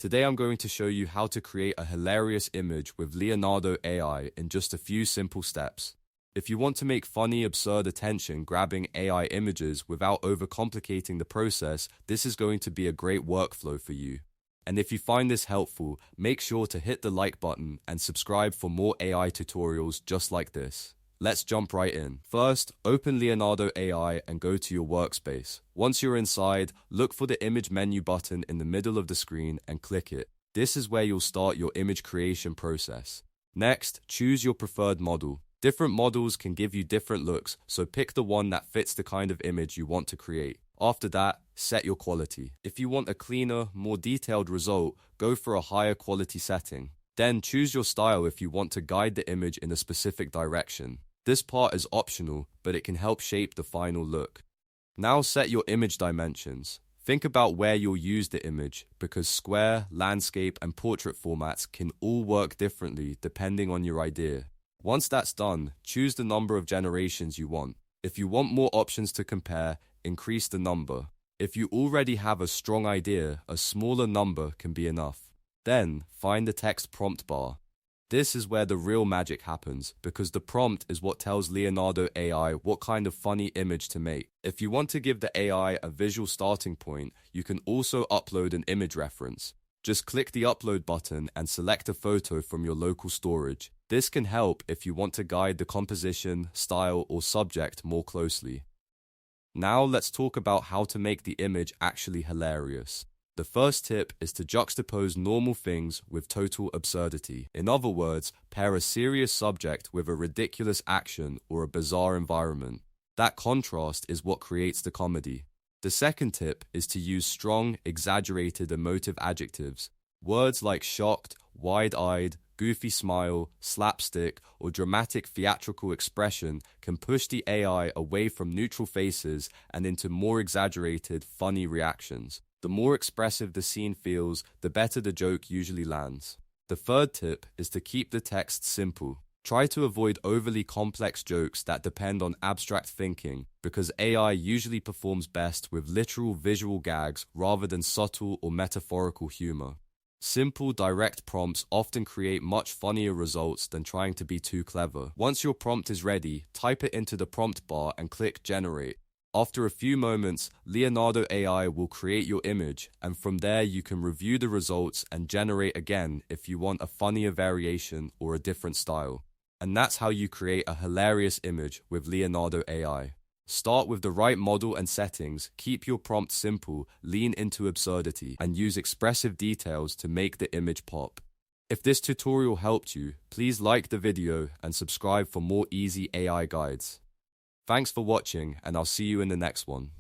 Today I'm going to show you how to create a hilarious image with Leonardo AI in just a few simple steps. If you want to make funny, absurd, attention-grabbing AI images without overcomplicating the process, this is going to be a great workflow for you. And if you find this helpful, make sure to hit the like button and subscribe for more AI tutorials just like this. Let's jump right in. First, open Leonardo AI and go to your workspace. Once you're inside, look for the image menu button in the middle of the screen and click it. This is where you'll start your image creation process. Next, choose your preferred model. Different models can give you different looks, so pick the one that fits the kind of image you want to create. After that, set your quality. If you want a cleaner, more detailed result, go for a higher quality setting. Then choose your style if you want to guide the image in a specific direction. This part is optional, but it can help shape the final look. Now set your image dimensions. Think about where you'll use the image, because square, landscape, and portrait formats can all work differently depending on your idea. Once that's done, choose the number of generations you want. If you want more options to compare, increase the number. If you already have a strong idea, a smaller number can be enough. Then, find the text prompt bar. This is where the real magic happens, because the prompt is what tells Leonardo AI what kind of funny image to make. If you want to give the AI a visual starting point, you can also upload an image reference. Just click the upload button and select a photo from your local storage. This can help if you want to guide the composition, style, or subject more closely. Now let's talk about how to make the image actually hilarious. The first tip is to juxtapose normal things with total absurdity. In other words, pair a serious subject with a ridiculous action or a bizarre environment. That contrast is what creates the comedy. The second tip is to use strong, exaggerated emotive adjectives. Words like shocked, wide-eyed, goofy smile, slapstick, or dramatic theatrical expression can push the AI away from neutral faces and into more exaggerated, funny reactions. The more expressive the scene feels, the better the joke usually lands. The third tip is to keep the text simple. Try to avoid overly complex jokes that depend on abstract thinking, because AI usually performs best with literal visual gags rather than subtle or metaphorical humor. Simple, direct prompts often create much funnier results than trying to be too clever. Once your prompt is ready, type it into the prompt bar and click Generate. After a few moments, Leonardo AI will create your image, and from there you can review the results and generate again if you want a funnier variation or a different style. And that's how you create a hilarious image with Leonardo AI. Start with the right model and settings, keep your prompt simple, lean into absurdity, and use expressive details to make the image pop. If this tutorial helped you, please like the video and subscribe for more easy AI guides. Thanks for watching, and I'll see you in the next one.